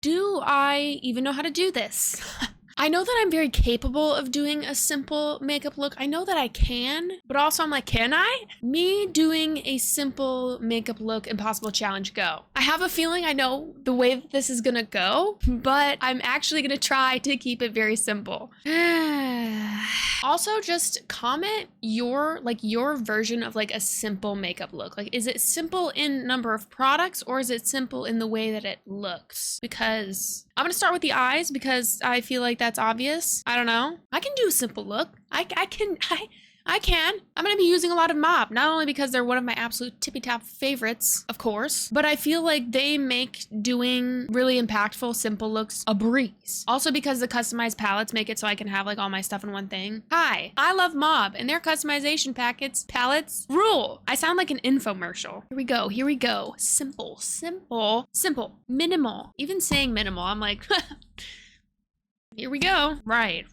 Do I even know how to do this? I know that I'm very capable of doing a simple makeup look. I know that I can, but also I'm like, can I? Me doing a simple makeup look impossible challenge, go. I have a feeling I know the way that this is gonna go, but I'm actually gonna try to keep it very simple. Also, just comment your version of like a simple makeup look. Like, is it simple in number of products or is it simple in the way that it looks? Because I'm gonna start with the eyes because I feel like that's obvious. I don't know. I can do a simple look. I can. I'm gonna be using a lot of Mob, not only because they're one of my absolute tippy-top favorites, of course, but I feel like they make doing really impactful, simple looks a breeze. Also because the customized palettes make it so I can have like all my stuff in one thing. Hi, I love Mob, and their customization palettes rule. I sound like an infomercial. Here we go. Simple, minimal. Even saying minimal, I'm like, here we go. Right,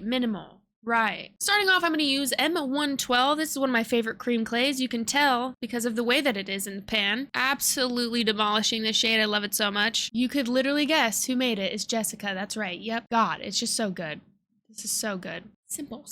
minimal. Right. Starting off, I'm going to use M112. This is one of my favorite cream clays. You can tell because of the way that it is in the pan. Absolutely demolishing this shade. I love it so much. You could literally guess who made it. It's Jessica. That's right. Yep. God, it's just so good. This is so good. Simple.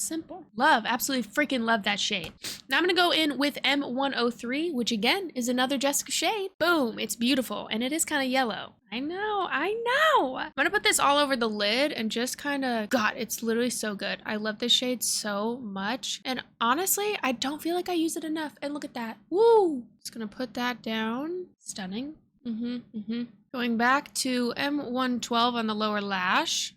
Love, absolutely freaking love that shade. Now I'm gonna go in with M103, which again is another Jessica shade. Boom, it's beautiful, and it is kind of yellow. I know. I'm gonna put this all over the lid and just kind of, God, it's literally so good. I love this shade so much. And honestly, I don't feel like I use it enough. And look at that. Woo! Just gonna put that down. Stunning. Going back to M112 on the lower lash.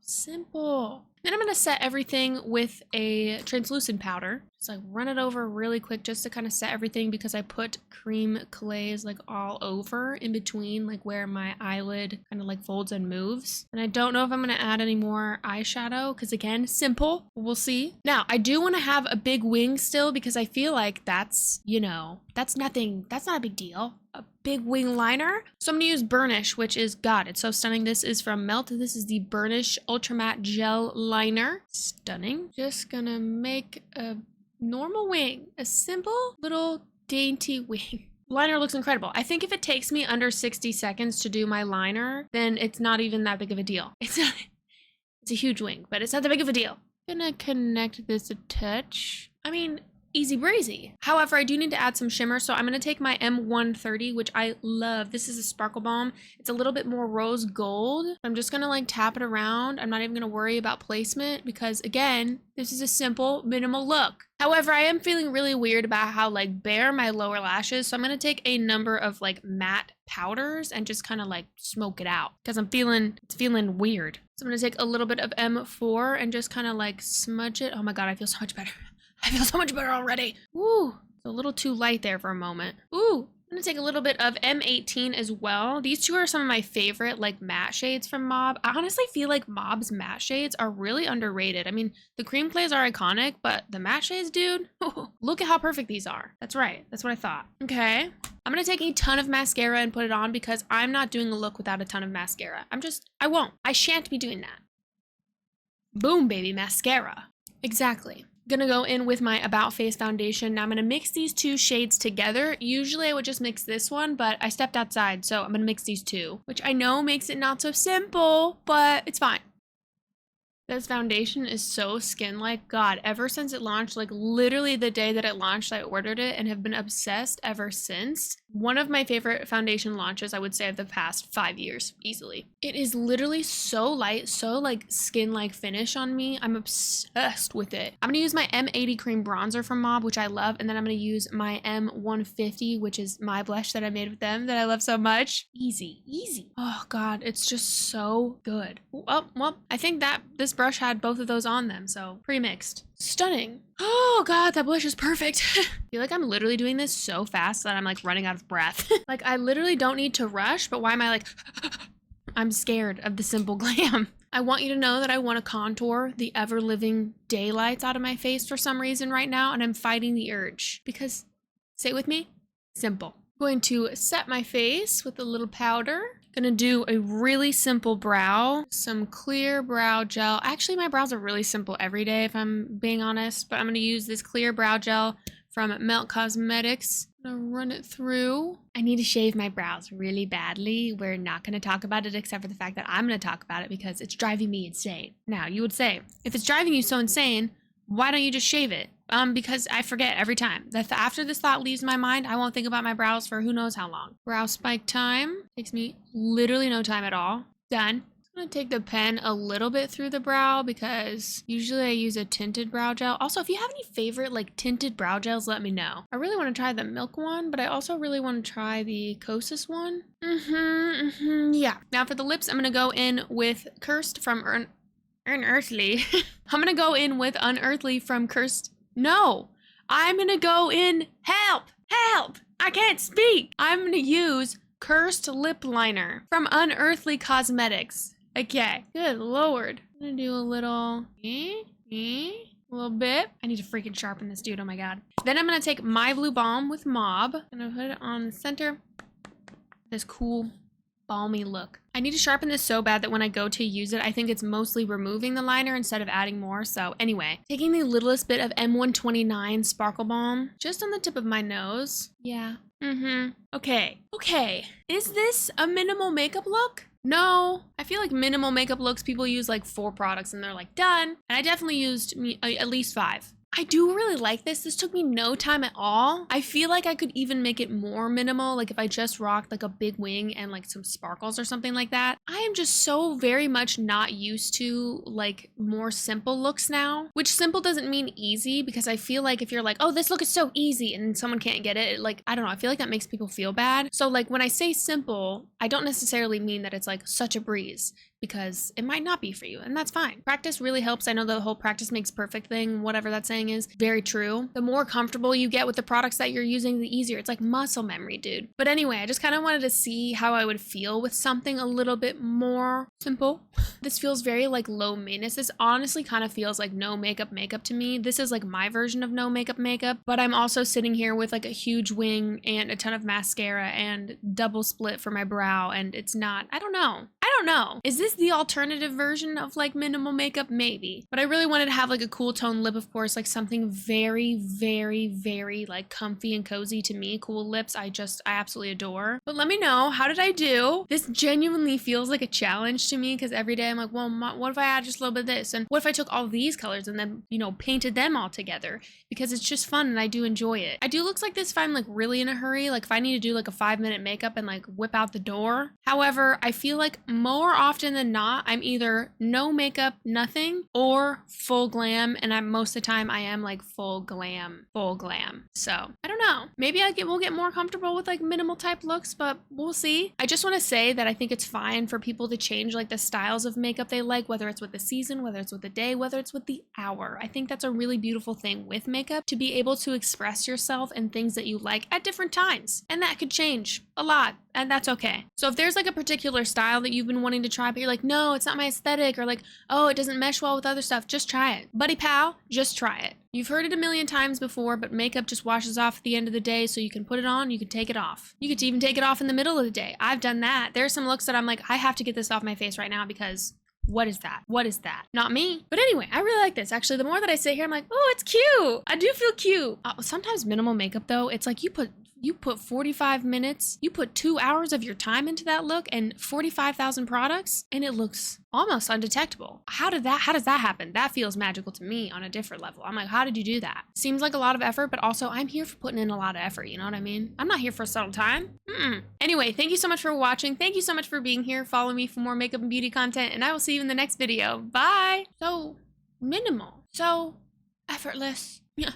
Simple. Then I'm going to set everything with a translucent powder. Just like run it over really quick just to kind of set everything because I put cream clays like all over in between like where my eyelid kind of like folds and moves. And I don't know if I'm going to add any more eyeshadow because again, simple. We'll see. Now, I do want to have a big wing still because I feel like that's, you know, that's nothing. That's not a big deal. A big wing liner. So I'm going to use Burnish, which is, God, it's so stunning. This is from Melt. This is the Burnish Ultra Matte Gel Liner. Stunning. Just going to make a normal wing. A simple little dainty wing. Liner looks incredible. I think if it takes me under 60 seconds to do my liner, then it's not even that big of a deal. It's a huge wing, but it's not that big of a deal. Gonna connect this a touch. I mean, easy breezy. However, I do need to add some shimmer, so I'm going to take my M130, which I love. This is a Sparkle Balm. It's a little bit more rose gold. I'm just going to like tap it around. I'm not even going to worry about placement because again, this is a simple, minimal look. However, I am feeling really weird about how like bare my lower lashes, so I'm going to take a number of like matte powders and just kind of like smoke it out because it's feeling weird. So I'm going to take a little bit of M4 and just kind of like smudge it. Oh my God, I feel so much better. I feel so much better already. Ooh, it's a little too light there for a moment. Ooh, I'm gonna take a little bit of M18 as well. These two are some of my favorite like matte shades from Mob. I honestly feel like Mob's matte shades are really underrated. I mean, the cream clays are iconic, but the matte shades, dude, look at how perfect these are. That's right, that's what I thought. Okay, I'm gonna take a ton of mascara and put it on because I'm not doing a look without a ton of mascara. I shan't be doing that. Boom, baby, mascara. Exactly. Gonna go in with my About Face foundation. Now I'm gonna mix these two shades together. Usually I would just mix this one, but I stepped outside, so I'm gonna mix these two, which I know makes it not so simple, but it's fine. This foundation is so skin-like. God, ever since it launched, like literally the day that it launched, I ordered it and have been obsessed ever since. One of my favorite foundation launches, I would say, of the past 5 years, easily. It is literally so light, so like skin-like finish on me. I'm obsessed with it. I'm gonna use my M80 cream bronzer from Mob, which I love, and then I'm gonna use my M150, which is my blush that I made with them that I love so much. Easy. Oh God, it's just so good. Oh, well, I think that this brush had both of those on them, so pre-mixed. Stunning. Oh God, that blush is perfect. I feel like I'm literally doing this so fast that I'm like running out of breath. Like I literally don't need to rush, but why am I like, I'm scared of the simple glam. I want you to know that I want to contour the ever-living daylights out of my face for some reason right now, and I'm fighting the urge because, say it with me, simple. Going to set my face with a little powder. Gonna do a really simple brow, some clear brow gel. Actually, my brows are really simple every day if I'm being honest, but I'm gonna use this clear brow gel from Melt Cosmetics. gonna run it through. I need to shave my brows really badly. We're not gonna talk about it except for the fact that I'm gonna talk about it because it's driving me insane. Now, you would say, if it's driving you so insane, why don't you just shave it? Because I forget every time. After this thought leaves my mind, I won't think about my brows for who knows how long. Brow spike time. Takes me literally no time at all. Done. I'm gonna take the pen a little bit through the brow because usually I use a tinted brow gel. Also, if you have any favorite like tinted brow gels, let me know. I really want to try the Milk one, but I also really want to try the Kosas one. Yeah. Now for the lips, I'm gonna go in with Cursed from Unearthly. I'm gonna go in with Unearthly from Cursed. No, I'm gonna go in. Help! Help! I can't speak. I'm gonna use Cursed Lip Liner from Unearthly Cosmetics. Okay, good lord. I'm gonna do a little, a little bit. I need to freaking sharpen this, dude. Oh my god. Then I'm gonna take My Blue Balm with Mob. I'm gonna put it on the center. This cool, balmy look. I need to sharpen this so bad that when I go to use it, I think it's mostly removing the liner instead of adding more. So anyway, taking the littlest bit of M129 Sparkle Balm just on the tip of my nose. Yeah. Okay. Okay. Is this a minimal makeup look? No. I feel like minimal makeup looks, people use like 4 products and they're like done. And I definitely used at least 5. I do really like this. This took me no time at all. I feel like I could even make it more minimal, like if I just rocked like a big wing and like some sparkles or something like that. I am just so very much not used to like more simple looks now, which simple doesn't mean easy, because I feel like if you're like, oh, this look is so easy and someone can't get it, like, I don't know, I feel like that makes people feel bad. So like when I say simple, I don't necessarily mean that it's like such a breeze, because it might not be for you, and that's fine. Practice really helps. I know the whole practice makes perfect thing, whatever that saying is, very true. The more comfortable you get with the products that you're using, the easier. It's like muscle memory, dude. But anyway, I just kind of wanted to see how I would feel with something a little bit more simple. This feels very like low maintenance. This honestly kind of feels like no makeup to me. This is like my version of no makeup, but I'm also sitting here with like a huge wing and a ton of mascara and double split for my brow, and it's not, I don't know. Is this the alternative version of like minimal makeup? Maybe. But I really wanted to have like a cool tone lip, of course, like something very, very, very like comfy and cozy to me. Cool lips, I absolutely adore. But let me know, how did I do? This genuinely feels like a challenge to me, because every day I'm like, well, what if I add just a little bit of this? And what if I took all these colors and then, you know, painted them all together? Because it's just fun and I do enjoy it. I do looks like this if I'm like really in a hurry, like if I need to do like a 5-minute makeup and like whip out the door. However, I feel like more often than not, I'm either no makeup, nothing, or full glam, and most of the time I am like full glam. So I don't know. Maybe we'll get more comfortable with like minimal type looks, but we'll see. I just want to say that I think it's fine for people to change like the styles of makeup they like, whether it's with the season, whether it's with the day, whether it's with the hour. I think that's a really beautiful thing with makeup, to be able to express yourself and things that you like at different times, and that could change a lot, and that's okay. So if there's like a particular style that you've been wanting to try, but you're like, no, it's not my aesthetic, or like, oh, it doesn't mesh well with other stuff, just try it. Buddy pal, just try it. You've heard it a million times before, but makeup just washes off at the end of the day, so you can put it on, you can take it off. You could even take it off in the middle of the day. I've done that. There's some looks that I'm like, I have to get this off my face right now because what is that? What is that? Not me. But anyway, I really like this. Actually, the more that I sit here, I'm like, oh, it's cute. I do feel cute. Sometimes minimal makeup though, it's like you put 45 minutes, you put 2 hours of your time into that look and 45,000 products, and it looks almost undetectable. How does that happen? That feels magical to me on a different level. I'm like, how did you do that? Seems like a lot of effort, but also I'm here for putting in a lot of effort, you know what I mean? I'm not here for a subtle time. Anyway, thank you so much for watching. Thank you so much for being here. Follow me for more makeup and beauty content, and I will see you in the next video. Bye! So minimal. So effortless. Yeah.